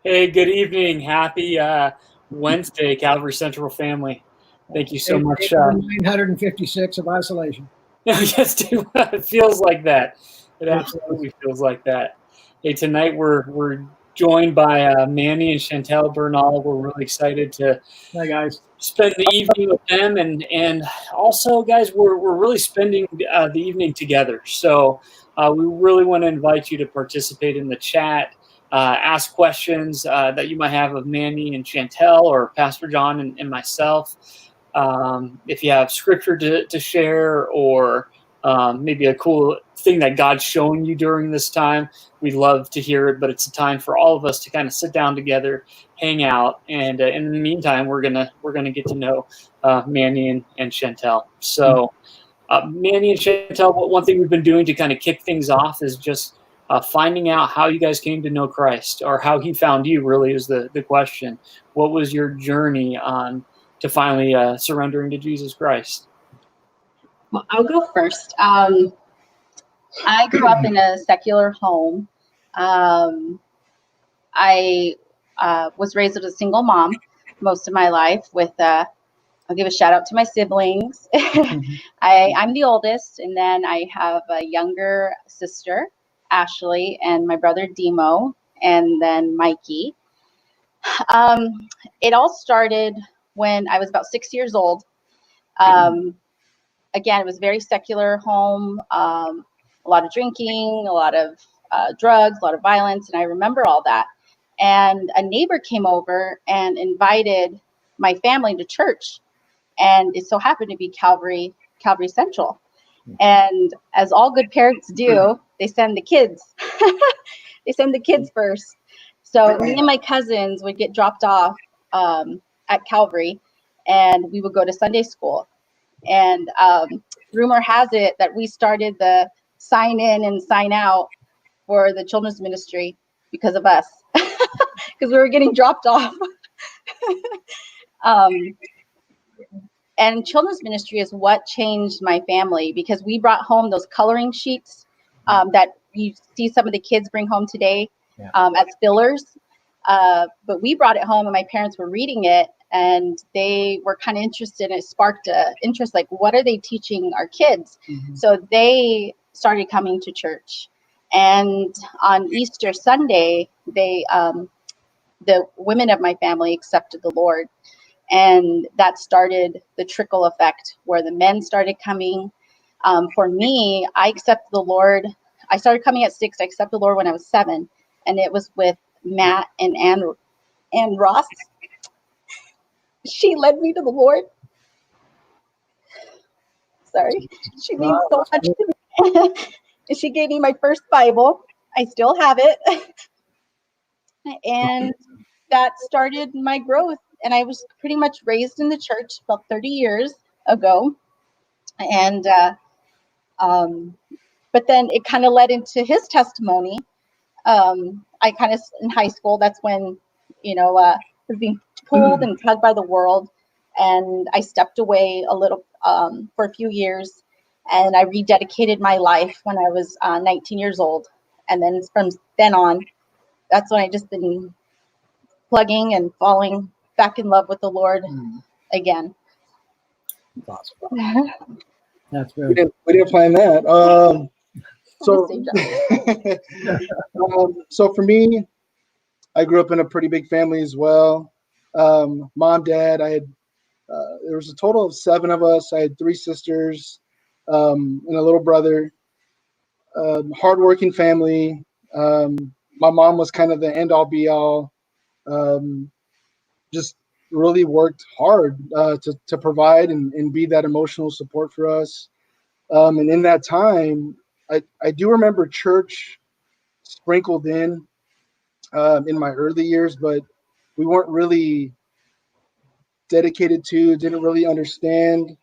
Hey, good evening. Happy Wednesday, Calvary Central family. Thank you so Day much. 956 of isolation. Yes, it feels like that. It absolutely feels like that. Hey, tonight we're joined by Manny and Chantel Bernal. We're really excited to Hi, guys. spend the evening with them, and also, guys, we're really spending the evening together. So we really want to invite you to participate in the chat. Ask questions that you might have of Manny and Chantel or Pastor John and myself. If you have scripture to share or maybe a cool thing that God's showing you during this time, we'd love to hear it. But it's a time for all of us to kind of sit down together, hang out, and in the meantime, we're gonna get to know Manny and Chantel. So. Manny and Chantel, one thing we've been doing to kind of kick things off is just finding out how you guys came to know Christ, or how he found you, really is the question. What was your journey on to finally surrendering to Jesus Christ? Well, I'll go first. I grew up in a secular home. I was raised as a single mom most of my life with I'll give a shout out to my siblings. I'm the oldest, and then I have a younger sister, Ashley, and my brother Demo, and then Mikey. It all started when I was about 6 years old. Again, it was a very secular home, a lot of drinking, a lot of drugs, a lot of violence, and I remember all that. And a neighbor came over and invited my family to church. And it so happened to be Calvary Central. And as all good parents do, they send the kids. They send the kids first. So me and my cousins would get dropped off at Calvary, and we would go to Sunday school. And rumor has it that we started the sign in and sign out for the children's ministry because of us, because we were getting dropped off. And children's ministry is what changed my family, because we brought home those coloring sheets that you see some of the kids bring home today as fillers. But we brought it home, and my parents were reading it, and they were kind of interested, and it sparked an interest, like, what are they teaching our kids? So they started coming to church. And on Easter Sunday, the women of my family accepted the Lord. And that started the trickle effect where the men started coming. For me, I accepted the Lord. I started coming at 6. I accepted the Lord when I was 7. And it was with Matt and Ann Ross. She led me to the Lord. Sorry. She means so much to me. And she gave me my first Bible. I still have it. And that started my growth. And I was pretty much raised in the church about 30 years ago. And, but then it kind of led into his testimony. I kind of, in high school, that's when, was being pulled and tugged by the world. And I stepped away a little for a few years. And I rededicated my life when I was 19 years old. And then from then on, that's when I just been plugging and falling back in love with the Lord again. That's awesome. That's very we didn't plan that. So for me, I grew up in a pretty big family as well. Mom, dad, I had there was a total of 7 of us. I had 3 sisters and a little brother. Hardworking family. My mom was kind of the end all be all. Just really worked hard to provide and be that emotional support for us. And in that time, I do remember church sprinkled in my early years, but we weren't really dedicated to, didn't really understand.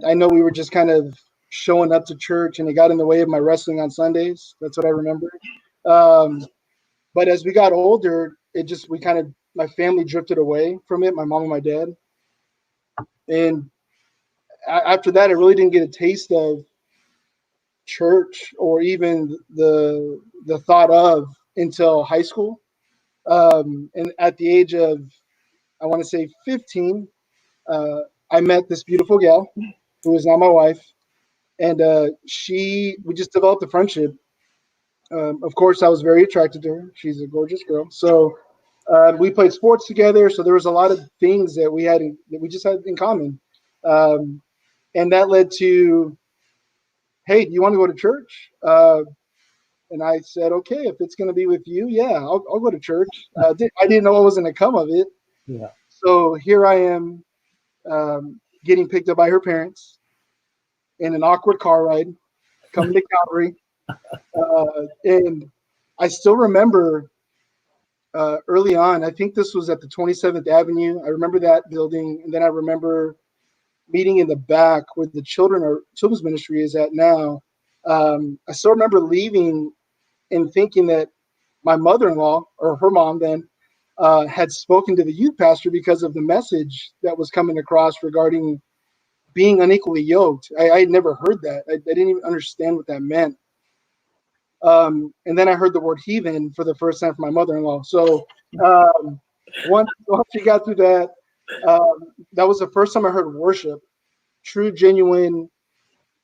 I know we were just kind of showing up to church, and it got in the way of my wrestling on Sundays. That's what I remember. But as we got older, my family drifted away from it, my mom and my dad. And after that, I really didn't get a taste of church or even the thought of until high school. And at the age of, I want to say 15, I met this beautiful gal who is now my wife, and we just developed a friendship. Of course, I was very attracted to her. She's a gorgeous girl. So we played sports together. So there was a lot of things that we just had in common, and that led to, hey, do you want to go to church? And I said, okay, if it's going to be with you, yeah, I'll go to church. I didn't know what was going to come of it. Yeah. So here I am, getting picked up by her parents in an awkward car ride, coming to Calvary. And I still remember early on, I think this was at the 27th Avenue. I remember that building. And then I remember meeting in the back where the children's ministry is at now. I still remember leaving and thinking that my mother-in-law, or her mom then, had spoken to the youth pastor because of the message that was coming across regarding being unequally yoked. I had never heard that. I didn't even understand what that meant. And then I heard the word heathen for the first time from my mother-in-law. So once she got through that, that was the first time I heard worship, true, genuine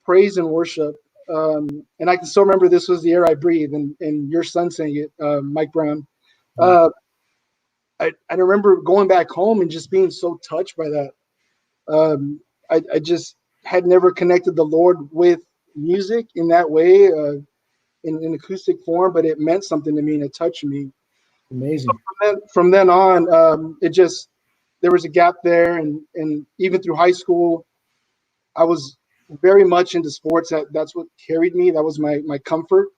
praise and worship. And I can still remember this was the air I breathe, and your son sang it, Mike Brown. I remember going back home and just being so touched by that. I just had never connected the Lord with music in that way, in acoustic form, but it meant something to me and it touched me. Amazing. So from then on, there was a gap there, and even through high school, I was very much into sports. That's what carried me. That was my comfort.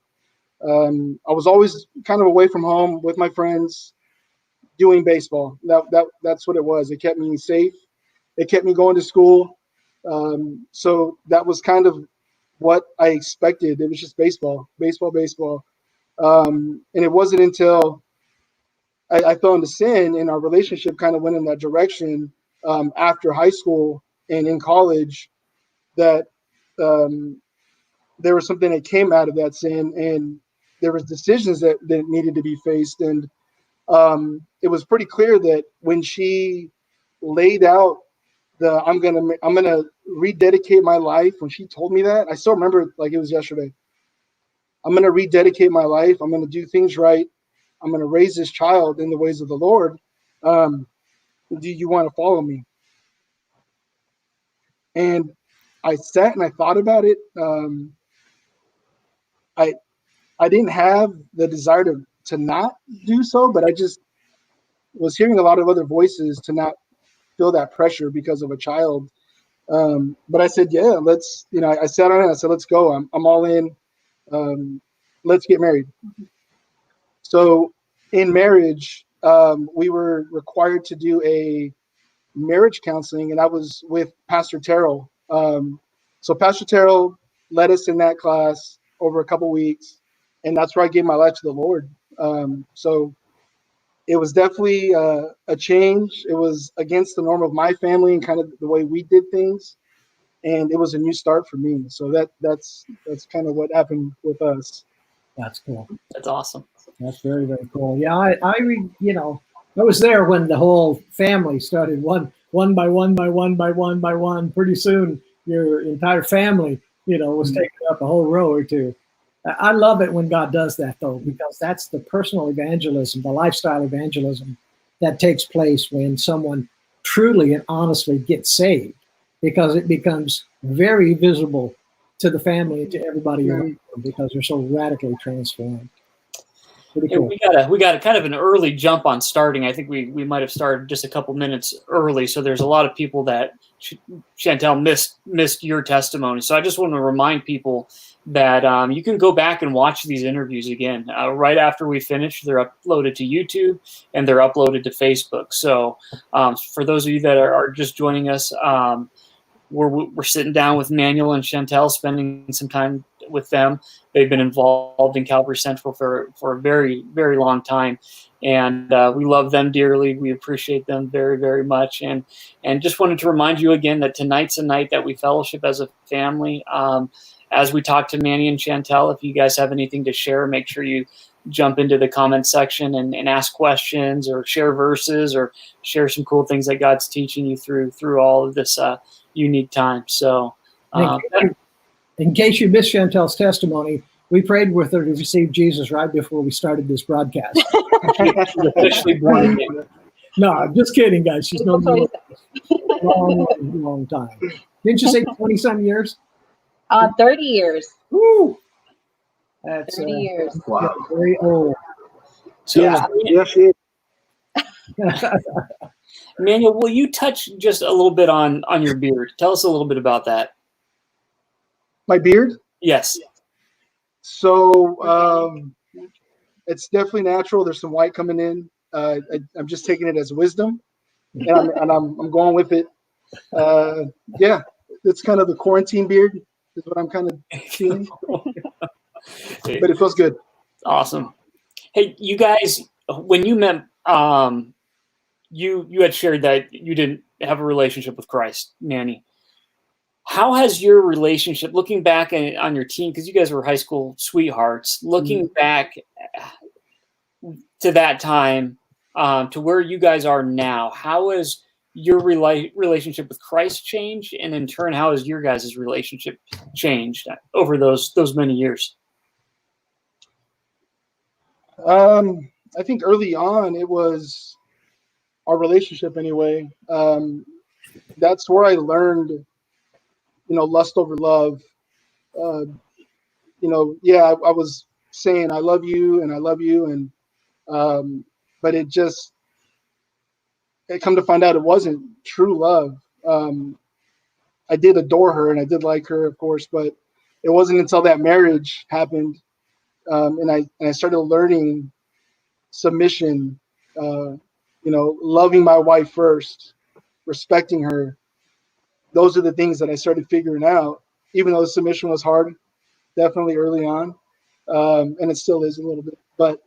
I was always kind of away from home with my friends doing baseball. That's what it was. It kept me safe. It kept me going to school. So that was kind of what I expected. It was just baseball. And it wasn't until I fell into sin and our relationship kind of went in that direction, after high school and in college, that there was something that came out of that sin, and there was decisions that needed to be faced. And it was pretty clear that when she laid out I'm gonna rededicate my life, when she told me that, I still remember it like it was yesterday. I'm gonna rededicate my life. I'm gonna do things right. I'm gonna raise this child in the ways of the Lord. Do you want to follow me? And I sat and I thought about it. I didn't have the desire to not do so, but I just was hearing a lot of other voices to not feel that pressure because of a child. But I said, yeah, I sat on it. I said, let's go. I'm all in. Let's get married. So in marriage, we were required to do a marriage counseling, and I was with Pastor Terrell. So Pastor Terrell led us in that class over a couple weeks, and that's where I gave my life to the Lord. So it was definitely a change. It was against the norm of my family and kind of the way we did things, and it was a new start for me. So that's kind of what happened with us. That's cool. That's awesome. That's very, very cool. Yeah, I was there when the whole family started one by one. Pretty soon, your entire family, was taking up a whole row or two. I love it when God does that, though, because that's the personal evangelism, the lifestyle evangelism that takes place when someone truly and honestly gets saved, because it becomes very visible to the family and to everybody around them because they're so radically transformed. Pretty cool. We got a kind of an early jump on starting. I think we might have started just a couple minutes early, so there's a lot of people that Chantel missed your testimony. So I just want to remind people that you can go back and watch these interviews again right after we finish. They're uploaded to YouTube and they're uploaded to Facebook. So for those of you that are just joining us, we're sitting down with Manuel and Chantel, spending some time with them. They've been involved in Calvary Central for a very, very long time. And we love them dearly. We appreciate them very, very much. And just wanted to remind you again that tonight's a night that we fellowship as a family. as we talk to Manny and Chantel, if you guys have anything to share, make sure you jump into the comment section and ask questions or share verses or share some cool things that God's teaching you through all of this unique time. So in case you missed Chantel's testimony, we prayed with her to receive Jesus right before we started this broadcast. she's officially born again. No, I'm just kidding, guys. She's known me a long time. Didn't you say 20-some years? 30 years. Woo! That's 30 years. wow. Very old. So Yeah, she is. Manuel, will you touch just a little bit on your beard? Tell us a little bit about that. My beard? Yes. So it's definitely natural. There's some white coming in. I'm just taking it as wisdom, and I'm going with it. Yeah, it's kind of the quarantine beard is what I'm kind of feeling, but it feels good. Awesome. Hey, you guys, when you met, you had shared that you didn't have a relationship with Christ, Manny. How has your relationship, looking back on your team, because you guys were high school sweethearts, looking back to that time, to where you guys are now, how has your relationship with Christ changed? And in turn, how has your guys' relationship changed over those many years? I think early on it was our relationship anyway. That's where I learned, lust over love. I was saying I love you and I love you, and but it come to find out it wasn't true love. I did adore her and I did like her, of course, but it wasn't until that marriage happened, and I started learning submission, loving my wife first, respecting her. Those are the things that I started figuring out, even though submission was hard, definitely early on. And it still is a little bit, but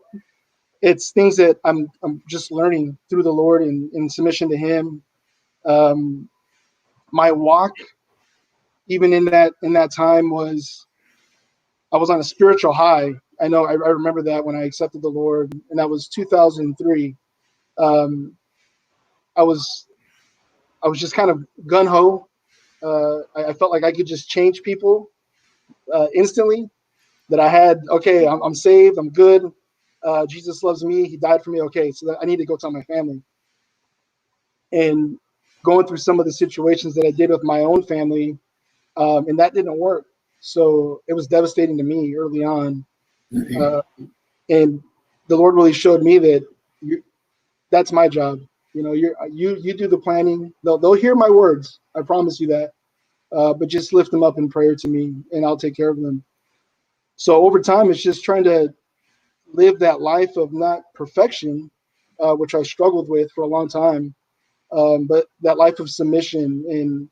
it's things that I'm just learning through the Lord and in submission to Him. My walk, even in that time, I was on a spiritual high. I know I remember that when I accepted the Lord, and that was 2003. I was just kind of gun ho. I felt like I could just change people instantly. That I had, okay, I'm saved, I'm good. Jesus loves me, He died for me. Okay, so I need to go tell my family. And going through some of the situations that I did with my own family, and that didn't work. So it was devastating to me early on. And the Lord really showed me that that's my job. You do the planning. They'll hear my words. I promise you that. But just lift them up in prayer to me, and I'll take care of them. So over time, it's just trying to live that life of not perfection, which I struggled with for a long time, but that life of submission and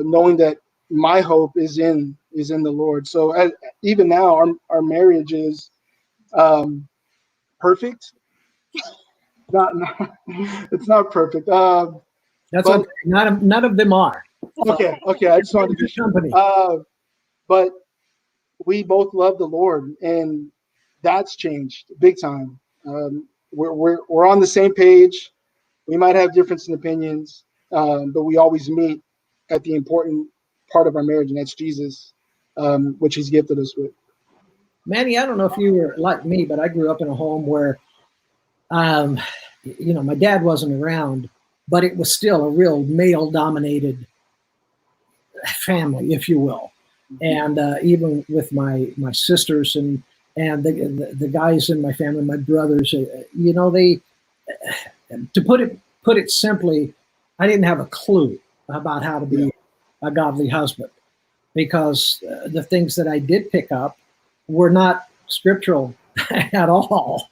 knowing that my hope is in the Lord. So even now, our marriage is perfect. Not it's not perfect. That's okay. None of them are. Okay. I just wanted to be company. But we both love the Lord, and that's changed big time. We're on the same page. We might have difference in opinions, but we always meet at the important part of our marriage, and that's Jesus, which He's gifted us with. Manny, I don't know if you were like me, but I grew up in a home where, my dad wasn't around, but it was still a real male-dominated family, if you will. And even with my sisters and the guys in my family, my brothers, they, to put it simply, I didn't have a clue about how to be a godly husband, because the things that I did pick up were not scriptural at all.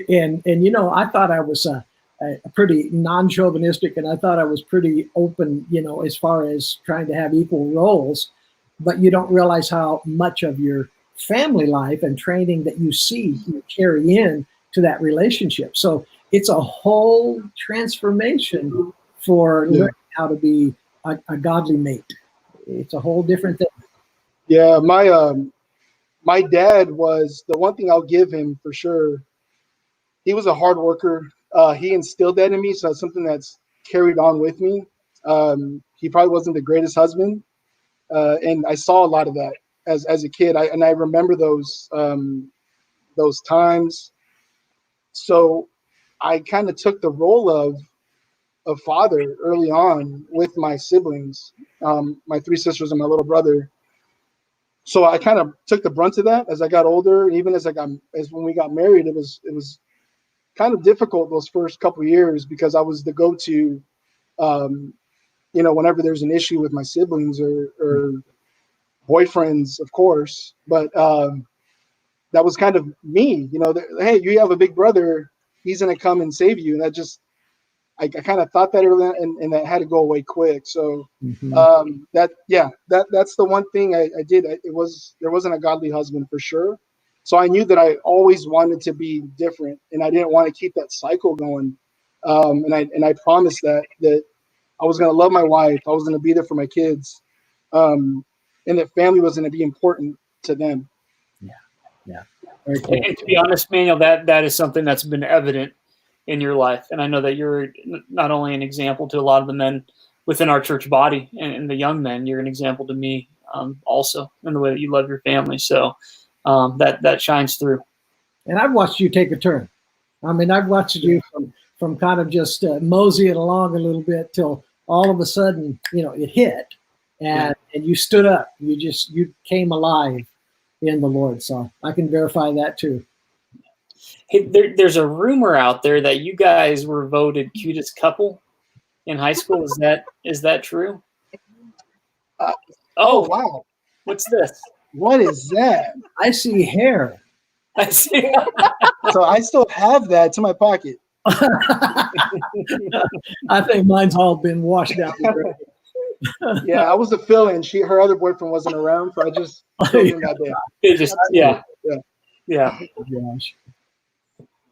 And I thought I was a pretty non-chauvinistic, and I thought I was pretty open, as far as trying to have equal roles. But you don't realize how much of your family life and training that you carry in to that relationship. So it's a whole transformation for learning how to be a godly mate. It's a whole different thing. Yeah, my dad was the one thing I'll give him for sure. He was a hard worker. He instilled that in me, so it's something that's carried on with me. He probably wasn't the greatest husband, and I saw a lot of that as a kid. I remember those times. So I kind of took the role of father early on with my siblings, my three sisters and my little brother. So I kind of took the brunt of that as I got older. Even as when we got married, it was kind of difficult those first couple of years because I was the go-to, whenever there's an issue with my siblings or boyfriends, of course. But that was kind of me, hey, you have a big brother, he's going to come and save you. And that just, I kind of thought that early on, and that had to go away quick. So that's the one thing I did. There wasn't a godly husband for sure. So I knew that I always wanted to be different, and I didn't want to keep that cycle going. And I promised that I was going to love my wife, I was going to be there for my kids, and that family was going to be important to them. Yeah. Very cool. And to be honest, Manuel, that is something that's been evident in your life. And I know that you're not only an example to a lot of the men within our church body and the young men, you're an example to me also in the way that you love your family. So that shines through. And I've watched you take a turn. I mean, I've watched you from kind of just moseying along a little bit till all of a sudden, it hit and you stood up. You came alive in the Lord. So I can verify that too. Hey, there's a rumor out there that you guys were voted cutest couple in high school. Is that true? Oh, wow. What's this? What is that? I see hair. I see. So I still have that to my pocket. I think mine's all been washed out. Yeah, I was a fill-in. Her other boyfriend wasn't around, so I just filled in that day. It just, yeah. Gosh.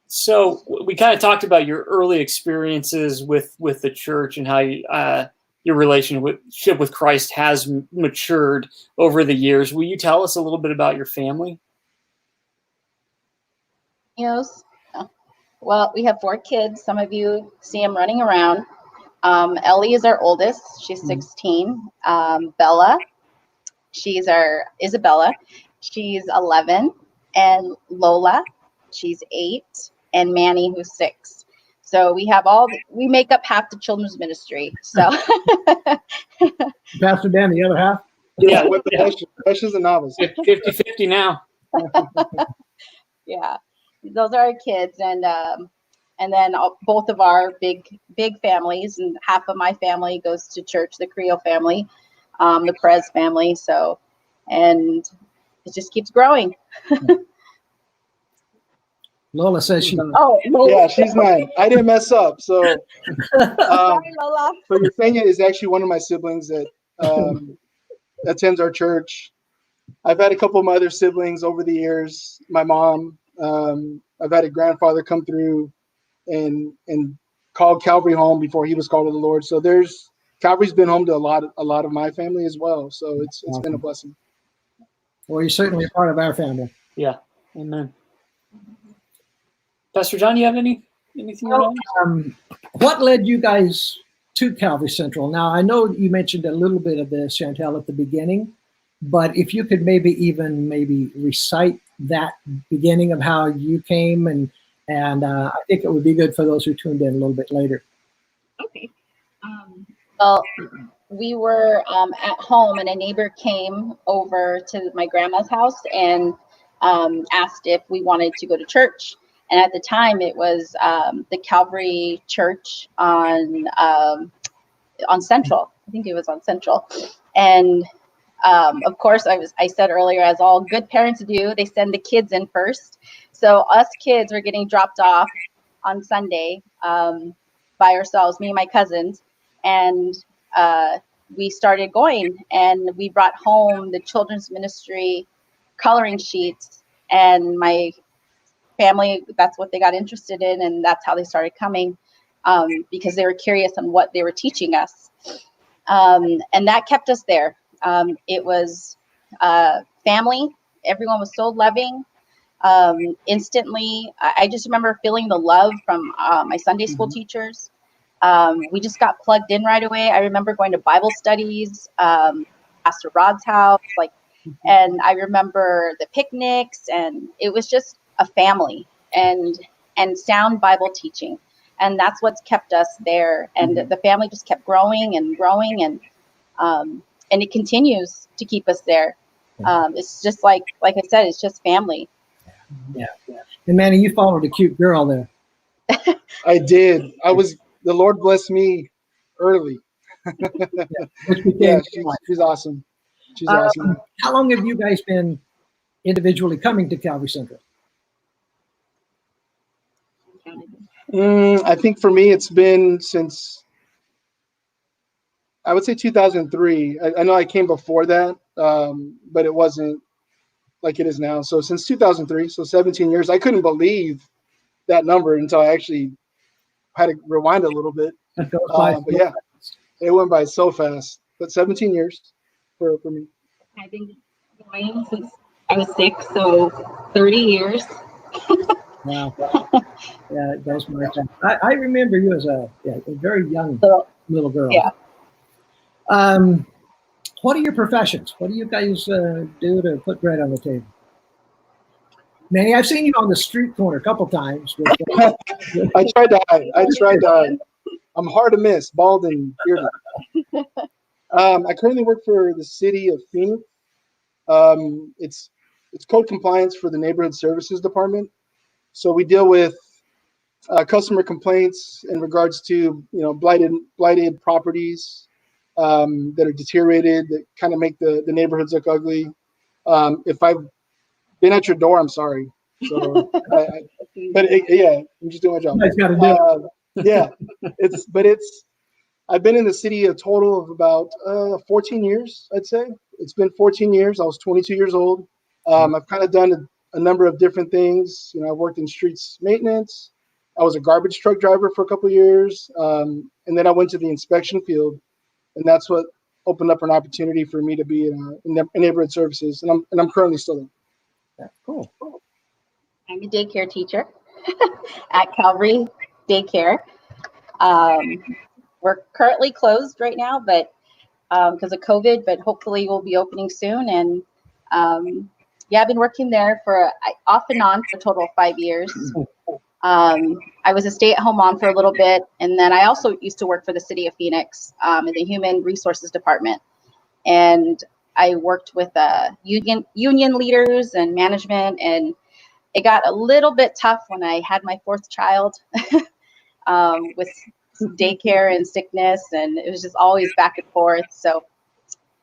So we kind of talked about your early experiences with the church and how your relationship with Christ has matured over the years. Will you tell us a little bit about your family? Yes. Well, we have 4 kids. Some of you see them running around. Ellie is our oldest. She's 16. Bella, she's our Isabella. She's 11. And Lola, she's 8. And Manny, who's 6. So we make up half the children's ministry. So Pastor Dan, the other half? Yeah, with the questions and novels. 50-50 now. Yeah, those are our kids. And then both of our big families, and half of my family goes to church, the Creo family, the Perez family. So, and it just keeps growing. Lola says she's yeah, she's 9. I didn't mess up. So, sorry, Lola. So Yesenia is actually one of my siblings that attends our church. I've had a couple of my other siblings over the years. My mom, I've had a grandfather come through and called Calvary home before he was called to the Lord. So Calvary's been home to a lot of my family as well. So it's been a blessing. Well, you're certainly a part of our family. Yeah. Amen. Pastor John, you have anything you want to what led you guys to Calvary Central? Now, I know you mentioned a little bit of this, Chantel, at the beginning, but if you could maybe recite that beginning of how you came, and I think it would be good for those who tuned in a little bit later. Okay. Well, we were at home, and a neighbor came over to my grandma's house and asked if we wanted to go to church. And at the time, it was the Calvary Church on Central. I think it was on Central. And of course, I said earlier, as all good parents do, they send the kids in first. So us kids were getting dropped off on Sunday by ourselves, me and my cousins. And we started going, and we brought home the children's ministry coloring sheets, and my family, that's what they got interested in, and that's how they started coming, because they were curious on what they were teaching us. And that kept us there. It was family. Everyone was so loving. Instantly, I just remember feeling the love from my Sunday school teachers. We just got plugged in right away. I remember going to Bible studies, Pastor Rod's house, and I remember the picnics, and it was just a family and sound Bible teaching. And that's what's kept us there. And the family just kept growing and growing, and it continues to keep us there. It's just like I said, it's just family. Yeah. And Manny, you followed a cute girl there. I did. The Lord blessed me early. Yeah, she's awesome. She's awesome. How long have you guys been individually coming to Calvary Central? I think for me, it's been since, I would say 2003. I know I came before that, but it wasn't like it is now. So since 2003, so 17 years. I couldn't believe that number until I actually had to rewind a little bit. That goes by But yeah, it went by so fast. But 17 years for me. I've been going since I was 6, so 30 years. Wow. Yeah, it goes by fast. I remember you as a very young little girl. Yeah. What are your professions? What do you guys do to put bread on the table? Manny, I've seen you on the street corner a couple times. I tried to hide. I'm hard to miss, bald and bearded. I currently work for the city of Phoenix. It's code compliance for the neighborhood services department. So we deal with customer complaints in regards to blighted properties that are deteriorated, that kind of make the neighborhoods look ugly. If I've been at your door, I'm sorry. So, I'm just doing my job. Yeah, I've been in the city a total of about 14 years, I'd say. It's been 14 years. I was 22 years old. I've kind of done a number of different things. I worked in streets maintenance. I was a garbage truck driver for a couple of years. And then I went to the inspection field, and that's what opened up an opportunity for me to be in neighborhood services. And I'm currently still there. Yeah, cool. I'm a daycare teacher at Calvary Daycare. We're currently closed right now, but because of COVID, but hopefully we'll be opening soon. And I've been working there off and on for a total of 5 years. I was a stay-at-home mom for a little bit, and then I also used to work for the city of Phoenix in the human resources department. And I worked with union leaders and management, and it got a little bit tough when I had my 4th child with daycare and sickness, and it was just always back and forth. So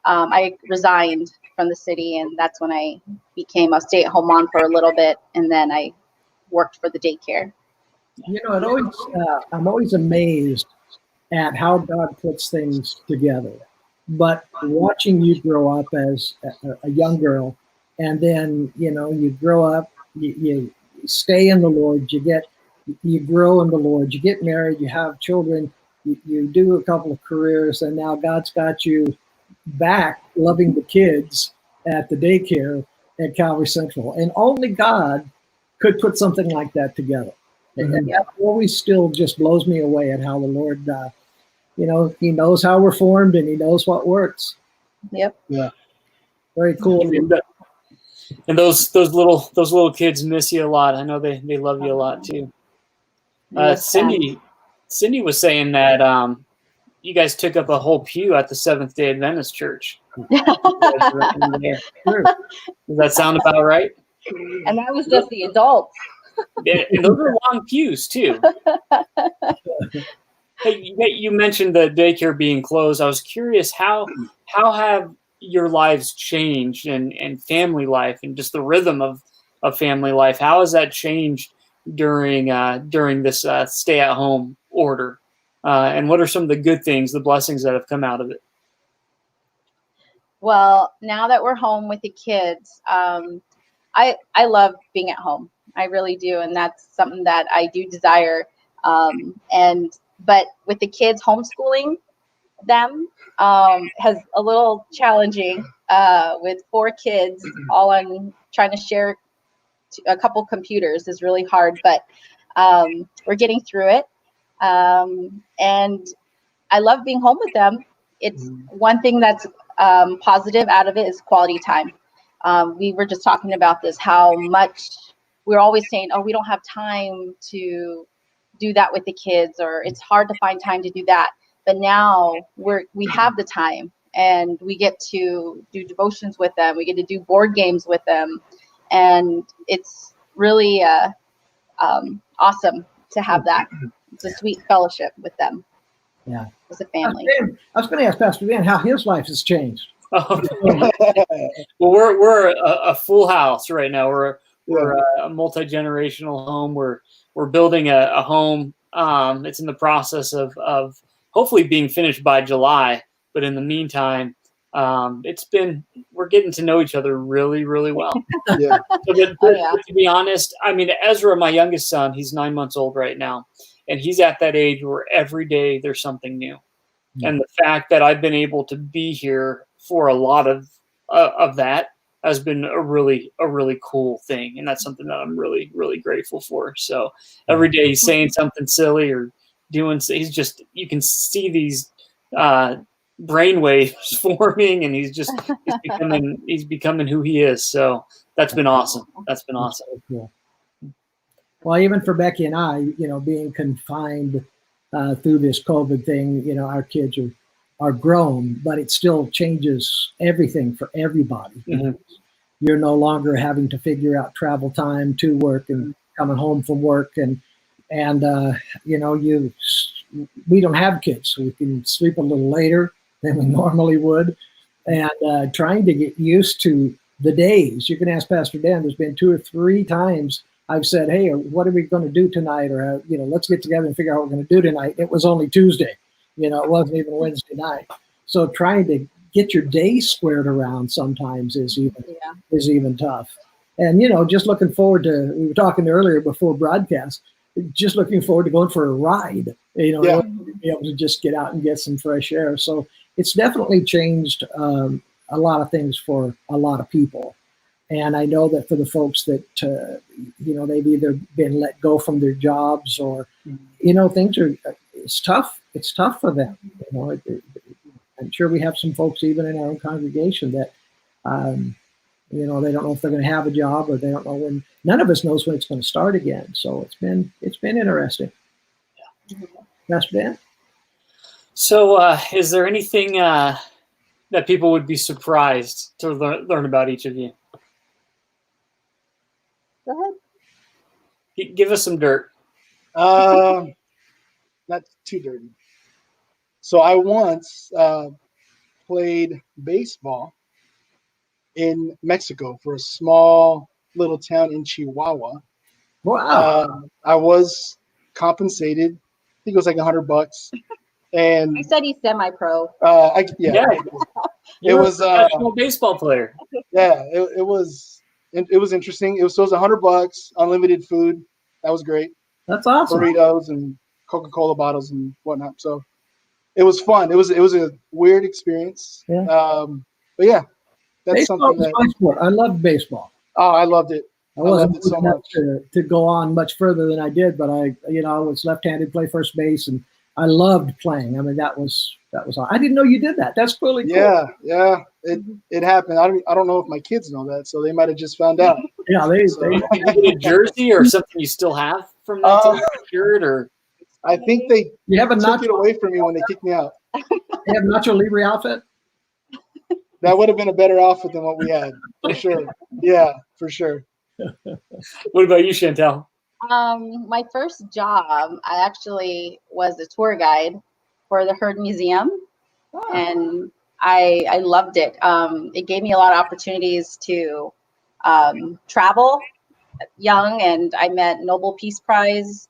I resigned from the city, and that's when I became a stay-at-home mom for a little bit, and then I worked for the daycare. I'm always amazed at how God puts things together. But watching you grow up as a young girl, and then you grow up, you stay in the Lord, you grow in the Lord, you get married, you have children, you do a couple of careers, and now God's got you back loving the kids at the daycare at Calvary Central. And only God could put something like that together. And that always still just blows me away at how the Lord, He knows how we're formed, and He knows what works. Yep. Yeah. Very cool. And those little kids miss you a lot. I know they love you a lot too. Cindy was saying that you guys took up a whole pew at the Seventh-day Adventist Church. Does that sound about right? And that was just the adults. And those are long pews too. Hey, you mentioned the daycare being closed. I was curious, how have your lives changed and family life and just the rhythm of family life? How has that changed during this stay-at-home order? And what are some of the good things, the blessings that have come out of it? Well, now that we're home with the kids, I love being at home. I really do, and that's something that I do desire. But with the kids, homeschooling them has a little challenging with 4 kids, all on trying to share a couple computers is really hard, but we're getting through it. And I love being home with them. It's one thing that's positive out of it is quality time. We were just talking about this, how much we're always saying, oh, we don't have time to do that with the kids, or it's hard to find time to do that. But now we have the time, and we get to do devotions with them. We get to do board games with them. And it's really awesome to have that. It's a sweet fellowship with them. Yeah. As a family. I was going to ask Pastor Dan how his life has changed. Well, we're a full house right now. We're a multi-generational home. We're building a home. It's in the process of hopefully being finished by July. But in the meantime, we're getting to know each other really, really well. Yeah. To be honest, I mean, Ezra, my youngest son, he's 9 months old right now. And he's at that age where every day there's something new. Mm-hmm. And the fact that I've been able to be here for a lot of that has been a really cool thing. And that's something that I'm really, really grateful for. So every day he's saying something silly or he's just, you can see these brain waves forming, and he's becoming who he is. So that's been awesome. That's been awesome. Cool. Well, even for Becky and I, being confined through this COVID thing, our kids are grown, but it still changes everything for everybody. Mm-hmm. You're no longer having to figure out travel time to work and coming home from work, and we don't have kids, so we can sleep a little later than we normally would, and trying to get used to the days. You can ask Pastor Dan. There's been 2 or 3 times I've said, hey, what are we going to do tonight? Or, let's get together and figure out what we're going to do tonight. It was only Tuesday. It wasn't even Wednesday night. So trying to get your day squared around sometimes is even tough. And, just looking forward to, we were talking earlier before broadcast, just looking forward to going for a ride, be able to just get out and get some fresh air. So it's definitely changed a lot of things for a lot of people. And I know that for the folks that, they've either been let go from their jobs or, things it's tough. It's tough for them. I'm sure we have some folks even in our own congregation that, they don't know if they're going to have a job, or they don't know when. None of us knows when it's going to start again. So it's been interesting. Yeah. Pastor Dan? So is there anything that people would be surprised to learn about each of you? Go ahead. Give us some dirt. Not too dirty. So I once played baseball in Mexico for a small little town in Chihuahua. Wow. I was compensated. I think it was like $100. And I said he's semi-pro. It was a professional baseball player. Yeah, it was interesting. It was $100, unlimited food. That was great. That's awesome. Burritos and Coca-Cola bottles and whatnot. So it was fun. It was a weird experience. Yeah. But yeah, that's baseball something that my sport. I loved baseball. Oh, I loved it. I wasn't so much to go on much further than I did, but I was left-handed, play first base, and I loved playing. I mean, that was. I didn't know you did that. That's really cool. Yeah. It happened. I don't know if my kids know that, so they might have just found out. Yeah, they a jersey or something you still have from that shirt, or I think they took it away from me when they kicked me out. You have Nacho Libre outfit? That would have been a better outfit than what we had, for sure. Yeah, for sure. What about you, Chantel? My first job, I actually was a tour guide for the Heard Museum, and I loved it. It gave me a lot of opportunities to travel young, and I met Nobel Peace Prize.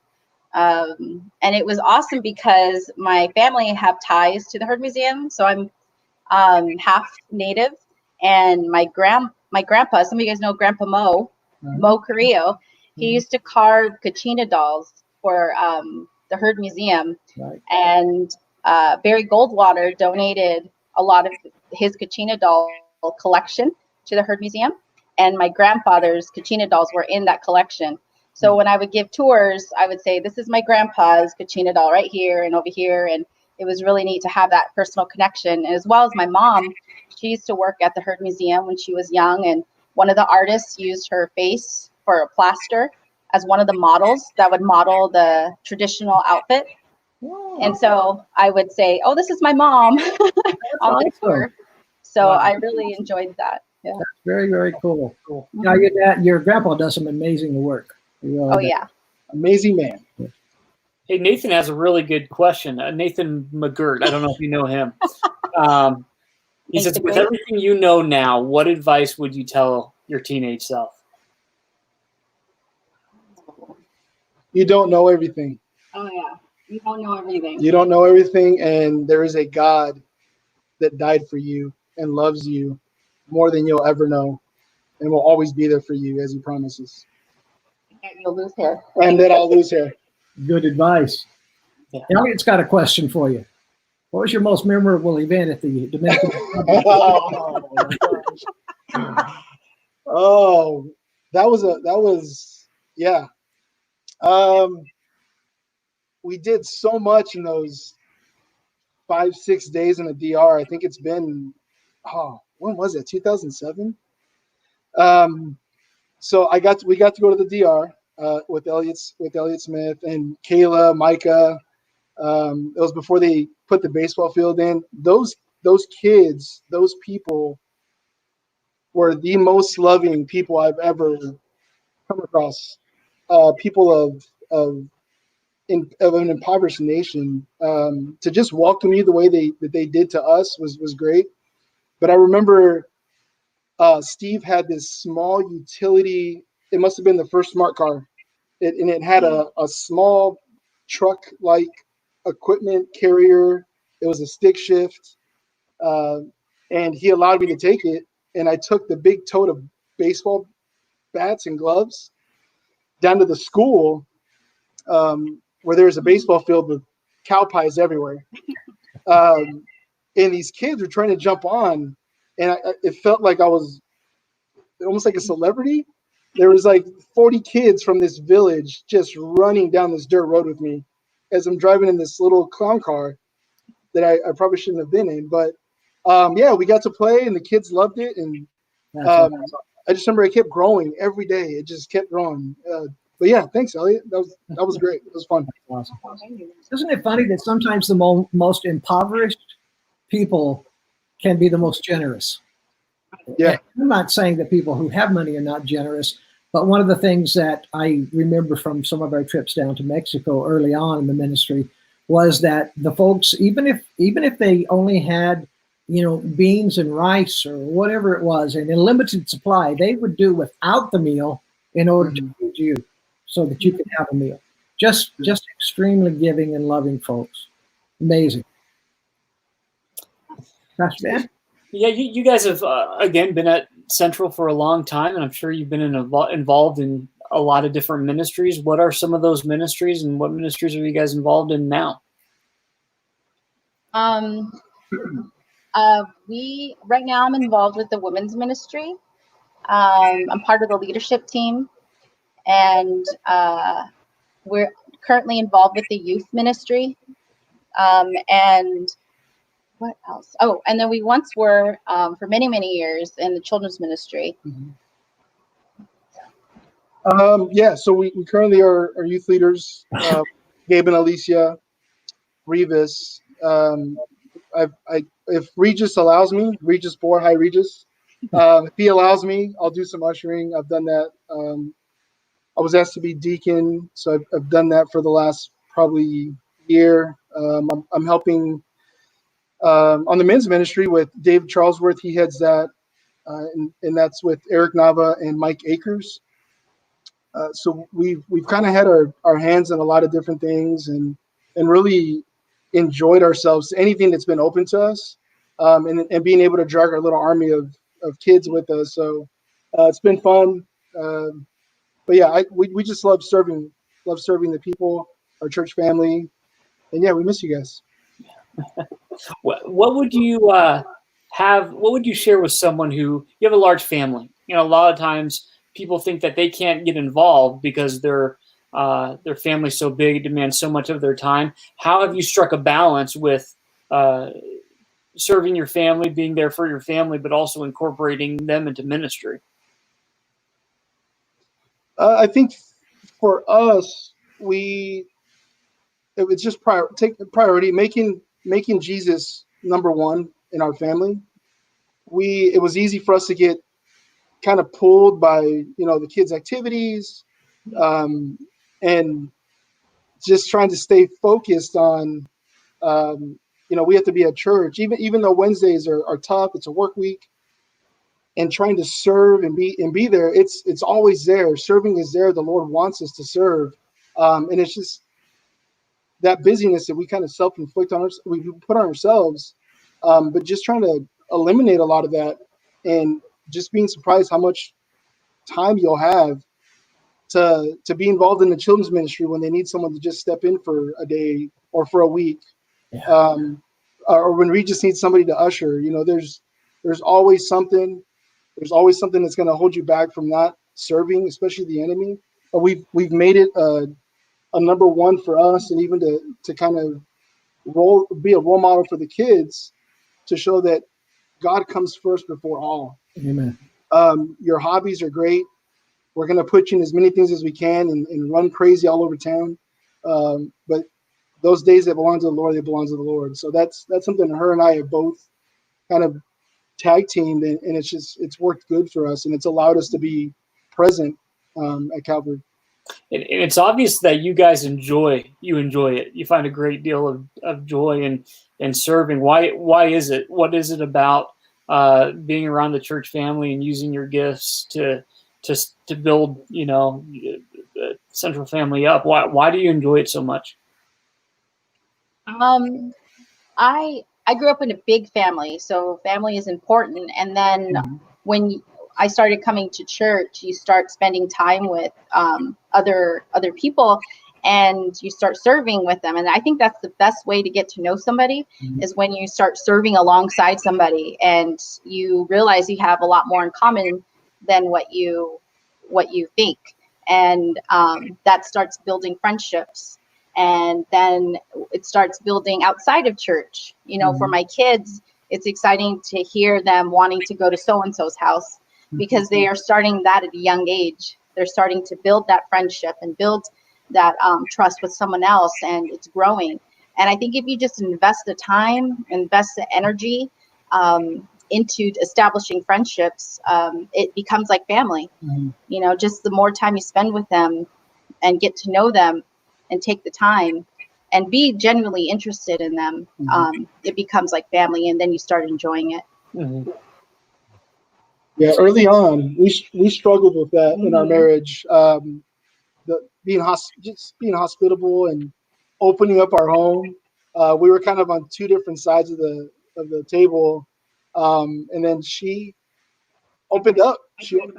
And it was awesome because my family have ties to the Heard Museum, so I'm half Native, and my grandpa, some of you guys know Grandpa Mo Carrillo, he used to carve Kachina dolls for the Heard Museum, and Barry Goldwater donated a lot of his Kachina dolls collection to the Herd Museum, and my grandfather's Kachina dolls were in that collection. So when I would give tours, I would say, this is my grandpa's Kachina doll right here and over here. And it was really neat to have that personal connection. And as well as my mom, she used to work at the Herd Museum when she was young. And one of the artists used her face for a plaster as one of the models that would model the traditional outfit. Wow. And so I would say, oh, this is my mom on the tour. So Wow. I really enjoyed that. Yeah. That's very, very cool. Cool. Now, your grandpa does some amazing work. He really Oh, does. yeah. Amazing man. Hey, Nathan has a really good question. Nathan McGirt. I don't know if you know him. He says, with everything you know now, what advice would you tell your teenage self? You don't know everything. Oh, yeah. You don't know everything. You don't know everything, and there is a God that died for you and loves you more than you'll ever know, and will always be there for you as he promises. And you'll lose hair. And that I'll lose hair. Good advice. Yeah. Elliot's got a question for you. What was your most memorable event at the Dominican Republic? Oh, my gosh. Oh, that was yeah. We did so much in those 5-6 days in the DR. I think it's been, when was it? 2007. So we got to go to the DR with Elliot Smith and Kayla, Micah. It was before they put the baseball field in. Those kids, those people were the most loving people I've ever come across. People of an impoverished nation, to just welcome you the way they did to us was great. But I remember Steve had this small utility. It must have been the first smart car. It had a small truck-like equipment carrier. It was a stick shift. And he allowed me to take it. And I took the big tote of baseball bats and gloves down to the school, where there was a baseball field with cow pies everywhere. And these kids were trying to jump on, and it felt like I was almost like a celebrity. There was like 40 kids from this village just running down this dirt road with me as I'm driving in this little clown car that I probably shouldn't have been in. But yeah, we got to play, and the kids loved it. And I just remember it kept growing every day. It just kept growing. But yeah, thanks, Elliot. That was great. It was fun. Awesome. Isn't it funny that sometimes the most impoverished people can be the most generous? Yeah. I'm not saying that people who have money are not generous, but one of the things that I remember from some of our trips down to Mexico early on in the ministry was that the folks, even if they only had, beans and rice or whatever it was, and in limited supply, they would do without the meal in order to feed you, so that you could have a meal. Just extremely giving and loving folks. Amazing. Pastor Dan? Yeah, you guys have, again, been at Central for a long time, and I'm sure you've been involved in a lot of different ministries. What are some of those ministries, and what ministries are you guys involved in now? Right now I'm involved with the women's ministry. I'm part of the leadership team, and we're currently involved with the youth ministry. And what else? Oh, and then we once were, for many, many years, in the children's ministry. Yeah, so we currently are youth leaders, Gabe and Alicia, Revis. If Regis allows me, Regis Bohr, hi Regis. If he allows me, I'll do some ushering. I've done that. I was asked to be deacon, so I've done that for the last probably year. I'm helping on the men's ministry with Dave Charlesworth. He heads that, and that's with Eric Nava and Mike Akers. So we've kind of had our hands in a lot of different things, and really enjoyed ourselves. Anything that's been open to us, and being able to drag our little army of kids with us. So it's been fun. But yeah, we just love serving the people, our church family, and yeah, we miss you guys. What would you what would you share with someone who, you have a large family? You know, a lot of times people think that they can't get involved because their family's so big, it demands so much of their time. How have you struck a balance with serving your family, being there for your family, but also incorporating them into ministry? I think for us, it was just take priority, making Jesus number one in our family. It was easy for us to get kind of pulled by, the kids' activities, and just trying to stay focused on, we have to be at church, even though Wednesdays are tough. It's a work week, and trying to serve and be there. It's always there. Serving is there. The Lord wants us to serve, and it's just that busyness that we kind of self-inflict on we put on ourselves, but just trying to eliminate a lot of that, and just being surprised how much time you'll have to be involved in the children's ministry when they need someone to just step in for a day or for a week, or when we just need somebody to usher. There's always something. There's always something that's going to hold you back from not serving, especially the enemy. But we've made it a number one for us, and even to kind of be a role model for the kids, to show that God comes first before all. Amen. Your hobbies are great. We're going to put you in as many things as we can and run crazy all over town. But those days that belong to the Lord, they belong to the Lord. So that's something that her and I have both kind of tag teamed, and it's worked good for us, and it's allowed us to be present at Calvary. And it's obvious that you guys enjoy it. You find a great deal of joy in serving. Why is it? What is it about being around the church family and using your gifts to build, the Central family up? Why do you enjoy it so much? I grew up in a big family, so family is important. And then when I started coming to church, you start spending time with other people, and you start serving with them. And I think that's the best way to get to know somebody, is when you start serving alongside somebody, and you realize you have a lot more in common than what you think. And that starts building friendships. And then it starts building outside of church. For my kids, it's exciting to hear them wanting to go to so-and-so's house, because they are starting that at a young age. They're starting to build that friendship and build that trust with someone else, and it's growing. And I think if you just invest the time, invest the energy into establishing friendships, it becomes like family. Just the more time you spend with them and get to know them and take the time and be genuinely interested in them, it becomes like family, and then you start enjoying it. Yeah, early on, we struggled with that in our marriage. Just being hospitable and opening up our home. We were kind of on two different sides of the table, and then she opened up. She opened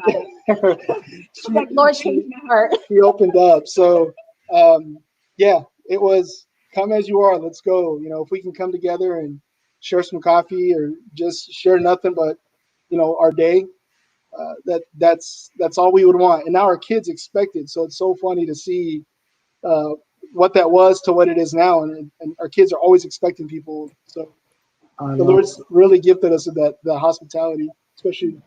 up. So, it was come as you are. Let's go. If we can come together and share some coffee, or just share nothing but, our day, that's all we would want. And now our kids expect it. So it's so funny to see what that was to what it is now. And our kids are always expecting people. So the Lord's really gifted us with the hospitality, especially.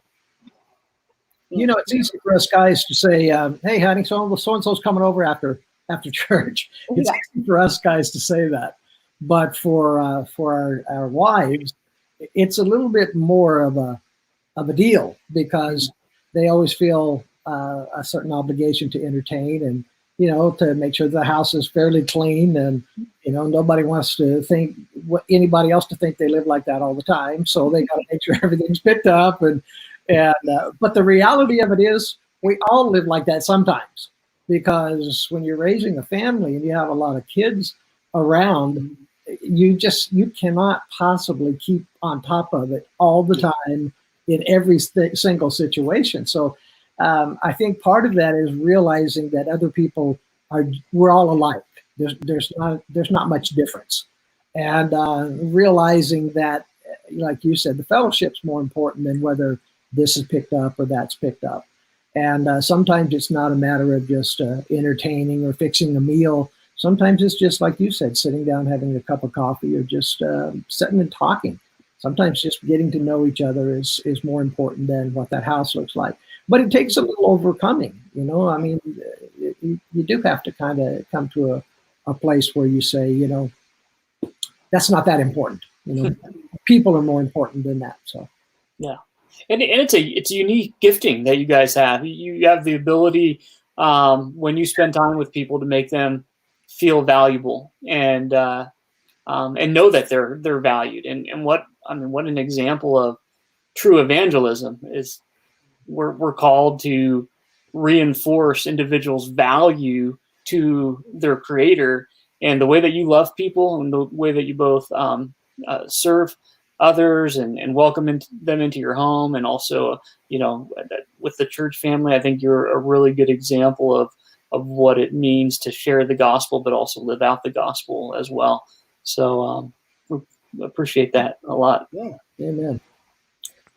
It's easy for us guys to say, hey, honey, so-and-so's coming over after church. It's easy for us guys to say that. But for our wives, it's a little bit more of a deal, because they always feel a certain obligation to entertain, and to make sure the house is fairly clean, and nobody wants to think anybody else to think they live like that all the time. So they got to make sure everything's picked up, and but the reality of it is, we all live like that sometimes, because when you're raising a family and you have a lot of kids around, you cannot possibly keep on top of it all the time in every single situation. So I think part of that is realizing that other people we're all alike. There's not much difference, and realizing that like you said, the fellowship's more important than whether this is picked up or that's picked up. And sometimes it's not a matter of just entertaining or fixing a meal. Sometimes it's just like you said, sitting down, having a cup of coffee, or just sitting and talking. Sometimes just getting to know each other is more important than what that house looks like. But it takes a little overcoming, you know. I mean, you do have to kind of come to a place where you say, you know, that's not that important. You know, people are more important than that. So, yeah, and it's a unique gifting that you guys have. You have the ability when you spend time with people to make them feel valuable and know that they're valued. And what an example of true evangelism is. We're called to reinforce individuals' value to their creator, and the way that you love people and the way that you both serve others and welcome them into your home, and also, you know, with the church family, I think you're a really good example of what it means to share the gospel, but also live out the gospel as well. So we appreciate that a lot. Yeah, amen.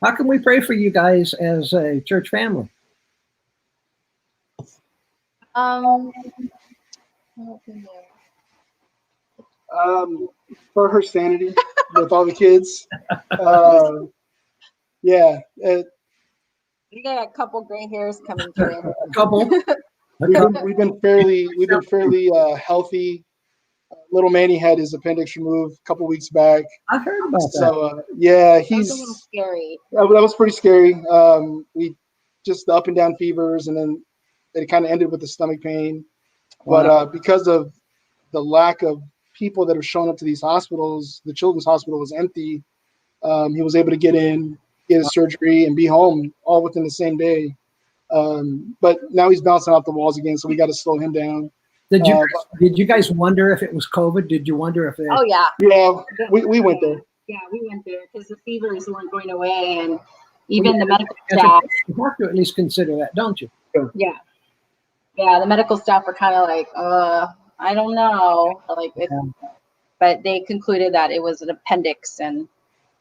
How can we pray for you guys as a church family? For her sanity with all the kids. Yeah. You got a couple gray hairs coming through. A couple. We've been fairly healthy. Little Manny had his appendix removed a couple weeks back. I heard about that. So yeah, That was a little scary. That was pretty scary. We just the up and down fevers, and then it kind of ended with the stomach pain. Wow. But because of the lack of people that have shown up to these hospitals, the children's hospital was empty. He was able to get in, get his surgery, and be home all within the same day. But now he's bouncing off the walls again, so we got to slow him down. Did you guys wonder if it was COVID? Did you wonder if it? Oh yeah. Yeah, we went there. Yeah, we went there because the fevers weren't going away, and even the medical staff. You have to at least consider that, don't you? Yeah. Yeah, the medical staff were kind of like, I don't know, like, but they concluded that it was an appendix and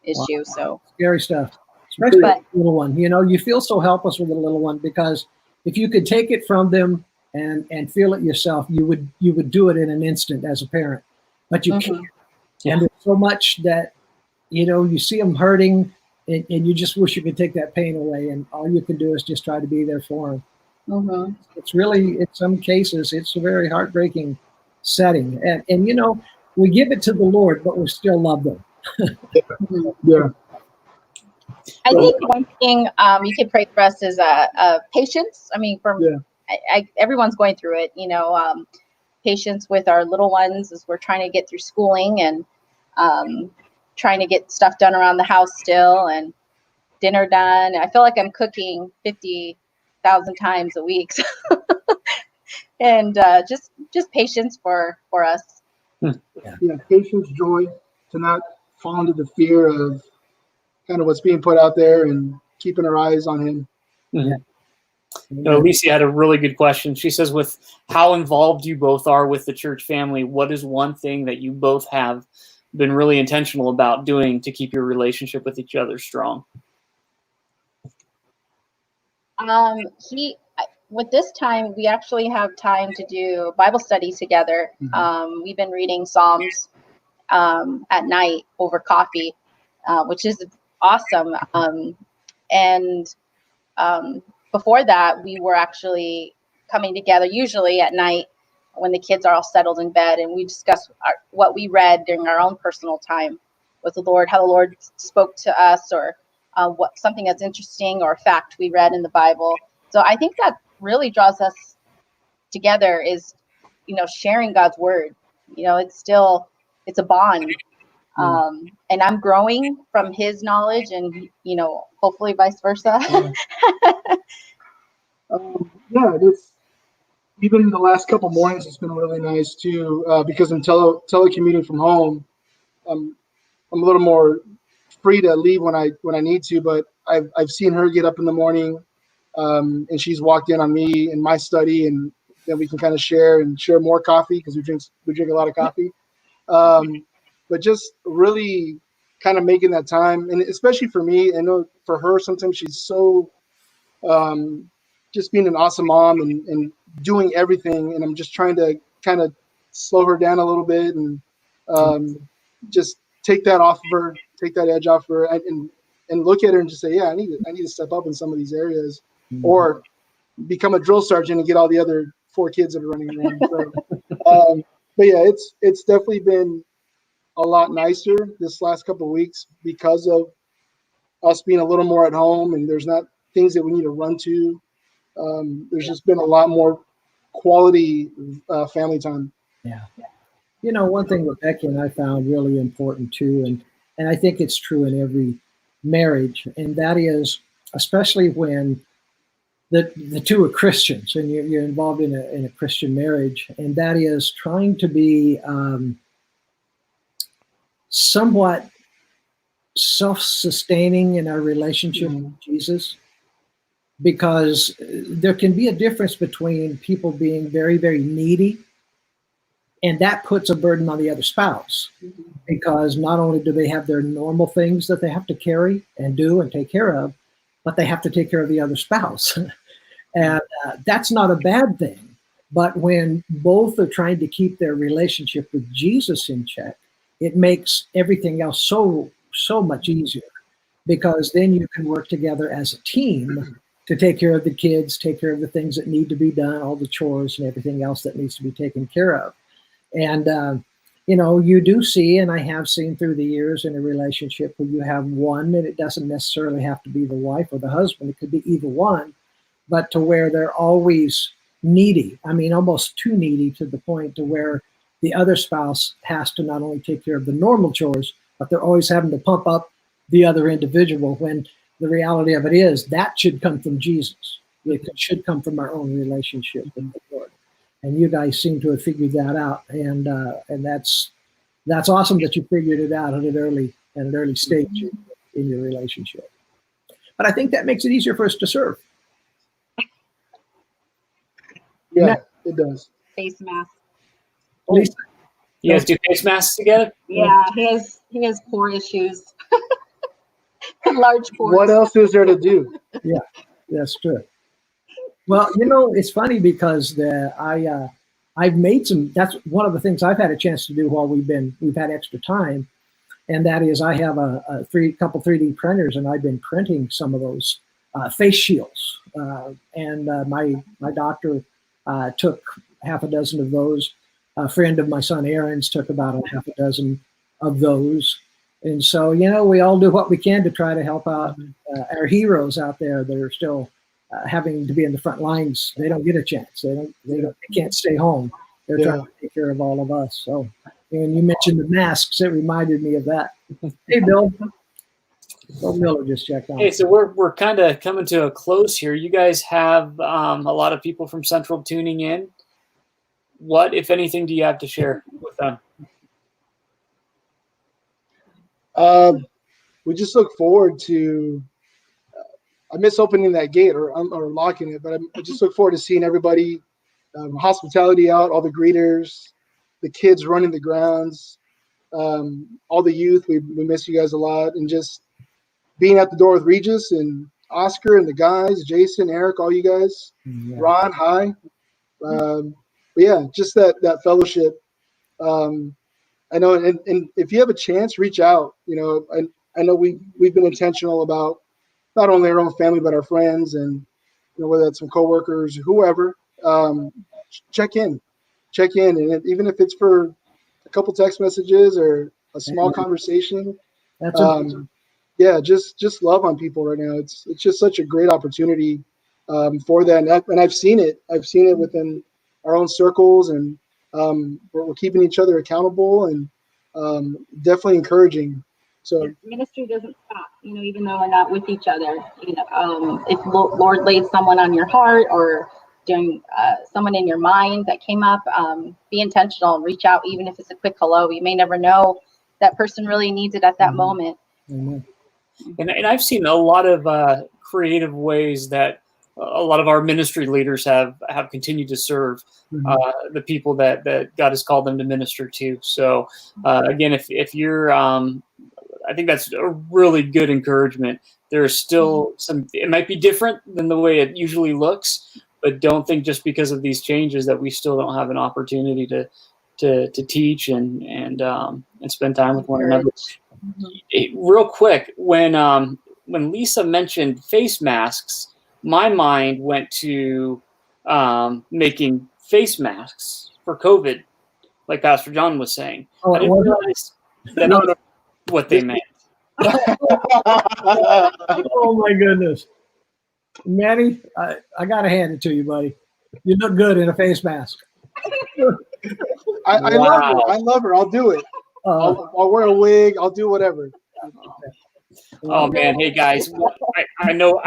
issue. Wow. So scary stuff, especially the little one. You know, you feel so helpless with a little one, because if you could take it from them and feel it yourself, you would do it in an instant as a parent, but you can't. Yeah. And there's so much that, you know, you see them hurting, and you just wish you could take that pain away, and all you can do is just try to be there for them. Mm-hmm. It's really, in some cases, it's a very heartbreaking setting, and you know, we give it to the Lord, but we still love them. Yeah. I think one thing you could pray for us is patience. I mean, everyone's going through it, you know, patience with our little ones as we're trying to get through schooling and trying to get stuff done around the house still, and dinner done. I feel like I'm cooking 50,000 times a week. And just patience for us. Yeah, patience, joy, to not fall into the fear of kind of what's being put out there, and keeping our eyes on him. Mm-hmm. You know, Lisa had a really good question. She says, with how involved you both are with the church family, what is one thing that you both have been really intentional about doing to keep your relationship with each other strong? With this time, we actually have time to do Bible study together. Mm-hmm. We've been reading Psalms at night over coffee, which is awesome. Before that, we were actually coming together usually at night when the kids are all settled in bed, and we discuss what we read during our own personal time with the Lord, how the Lord spoke to us, or what something that's interesting or a fact we read in the Bible. So I think that really draws us together is, you know, sharing God's word. You know, it's a bond. And I'm growing from his knowledge, and, you know, hopefully vice versa. It's even the last couple mornings, it's been really nice too, because I'm telecommuting from home. I'm a little more free to leave when I need to, but I've seen her get up in the morning, and she's walked in on me in my study, and then we can kind of share more coffee, because we drink a lot of coffee. But just really kind of making that time, and especially for me, I know for her, sometimes she's so just being an awesome mom and doing everything, and I'm just trying to kind of slow her down a little bit and just take that off of her, take that edge off of her, and look at her and just say, yeah, I need to step up in some of these areas, or become a drill sergeant and get all the other 4 kids that are running around. So, but yeah, it's definitely been a lot nicer this last couple of weeks because of us being a little more at home, and there's not things that we need to run to. There's just been a lot more quality family time. Yeah. You know, one thing that Becky and I found really important too, and I think it's true in every marriage, and that is, especially when the two are Christians and you're involved in a Christian marriage, and that is trying to be somewhat self-sustaining in our relationship with Jesus, because there can be a difference between people being very, very needy, and that puts a burden on the other spouse, because not only do they have their normal things that they have to carry and do and take care of, but they have to take care of the other spouse. And that's not a bad thing. But when both are trying to keep their relationship with Jesus in check, it makes everything else so much easier, because then you can work together as a team to take care of the kids, take care of the things that need to be done, all the chores and everything else that needs to be taken care of. And, you know, you do see, and I have seen through the years in a relationship where you have one, and it doesn't necessarily have to be the wife or the husband, it could be either one, but to where they're always needy. I mean, almost too needy, to the point to where the other spouse has to not only take care of the normal chores, but they're always having to pump up the other individual, when the reality of it is that should come from Jesus. It should come from our own relationship with the Lord. And you guys seem to have figured that out, and that's awesome that you figured it out at an early stage in your relationship. But I think that makes it easier for us to serve. Yeah, it does. Face mask. Lisa, You guys do face masks together? Yeah, he has pore issues. Large pores. What else is there to do? Yeah, that's true. Well, you know, it's funny because I've made some. That's one of the things I've had a chance to do while we've had extra time, and that is I have a couple 3D printers, and I've been printing some of those face shields. And my doctor took half a dozen of those. A friend of my son Aaron's took about a half a dozen of those. And so, you know, we all do what we can to try to help out our heroes out there that are still having to be in the front lines. They don't get a chance. They can't stay home. They're trying to take care of all of us. So, and you mentioned the masks. It reminded me of that. Hey, Bill. Bill Miller just checked on. Hey, so we're kind of coming to a close here. You guys have a lot of people from Central tuning in. What, if anything, do you have to share with them? We just look forward to. I miss opening that gate or locking it, but I just look forward to seeing everybody, hospitality out, all the greeters, the kids running the grounds, all the youth. We miss you guys a lot, and just being at the door with Regis and Oscar and the guys, Jason, Eric, all you guys, Ron, hi. But yeah, just that fellowship. I know, and if you have a chance, reach out. You know, I know we've been intentional about not only our own family but our friends, and you know, whether that's some coworkers, whoever. Check in, and even if it's for a couple text messages or a small conversation. That's amazing. Yeah, just love on people right now. It's just such a great opportunity for that, and I've seen it. I've seen it within our own circles, and we're keeping each other accountable, and definitely encouraging. So ministry doesn't stop, you know, even though we're not with each other. You know, if Lord laid someone on your heart, or doing someone in your mind that came up, be intentional and reach out, even if it's a quick hello. You may never know that person really needs it at that moment. Amen. And I've seen a lot of creative ways that a lot of our ministry leaders have continued to serve the people that God has called them to minister to. So again, if you're I think that's a really good encouragement. There's still it might be different than the way it usually looks, but don't think just because of these changes that we still don't have an opportunity to teach and spend time with one another. Real quick, when Lisa mentioned face masks, my mind went to making face masks for COVID, like Pastor John was saying. Oh, I didn't realize that was what they meant. Oh my goodness, Manny, I gotta hand it to you, buddy. You look good in a face mask. I love her. I love her. I'll do it. I'll wear a wig. I'll do whatever. Oh man, hey guys, I know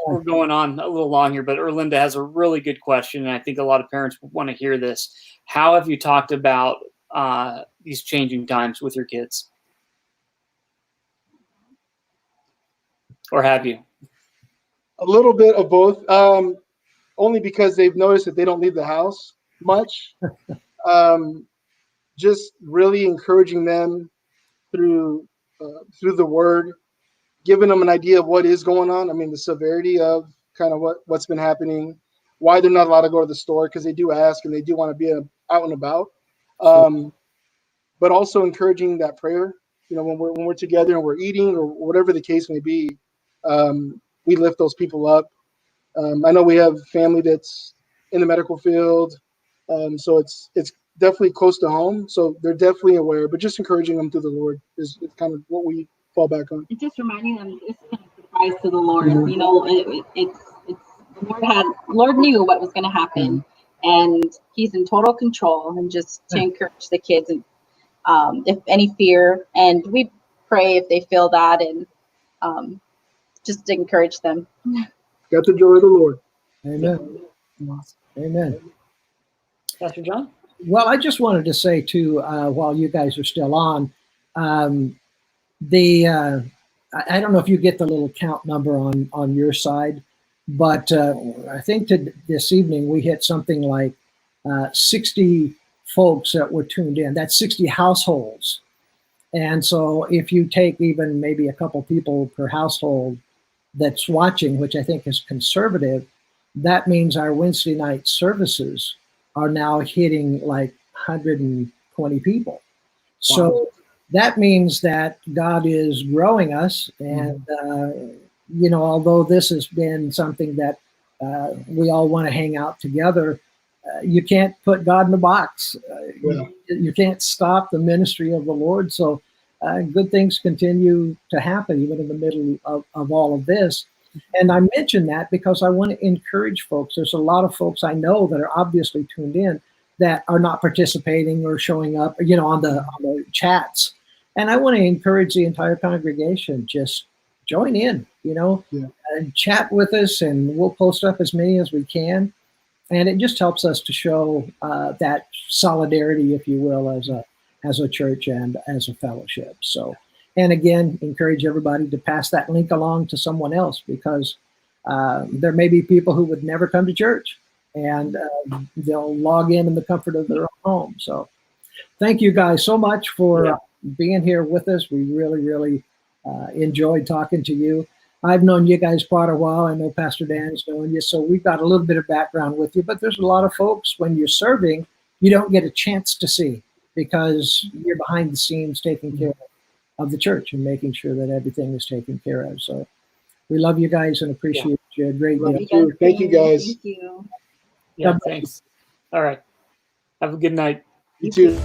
we're going on a little long here, but Erlinda has a really good question, and I think a lot of parents want to hear this. How have you talked about these changing times with your kids, or have you? A little bit of both, only because they've noticed that they don't leave the house much. Just really encouraging them through the word, giving them an idea of what is going on. I mean, the severity of kind of what's been happening, why they're not allowed to go to the store, because they do ask and they do want to be out and about. But also encouraging that prayer. You know, when we're together and we're eating or whatever the case may be, we lift those people up. I know we have family that's in the medical field, so it's definitely close to home. So they're definitely aware, but just encouraging them through the Lord is kind of what we fall back on. It's just reminding them it's kind of a surprise to the Lord. You know, it's the Lord knew what was going to happen, and He's in total control. And just to encourage the kids, and if any fear, and we pray if they feel that, and just to encourage them. Got the joy of the Lord. Amen. Amen. Pastor John? Well, I just wanted to say too, while you guys are still on, I don't know if you get the little count number on your side, but I think this evening we hit something like 60 folks that were tuned in. That's 60 households. And so if you take even maybe a couple people per household that's watching, which I think is conservative, that means our Wednesday night services are now hitting like 120 people. Wow. So that means that God is growing us. And, you know, although this has been something that we all want to hang out together, you can't put God in a box. You can't stop the ministry of the Lord. So good things continue to happen even in the middle of all of this. And I mention that because I want to encourage folks. There's a lot of folks I know that are obviously tuned in that are not participating or showing up, you know, on the chats. And I want to encourage the entire congregation, just join in, you know, and chat with us, and we'll post up as many as we can. And it just helps us to show that solidarity, if you will, as a church and as a fellowship. So, and again, encourage everybody to pass that link along to someone else, because there may be people who would never come to church, and they'll log in the comfort of their own home. So thank you guys so much for being here with us. We really, really enjoyed talking to you. I've known you guys quite a while. I know Pastor Dan's known you, so we've got a little bit of background with you. But there's a lot of folks, when you're serving, you don't get a chance to see, because you're behind the scenes taking care of the church and making sure that everything is taken care of. So we love you guys and appreciate you. Great. Thank you, guys. Thank you. Yeah, thanks. All right. Have a good night. You too.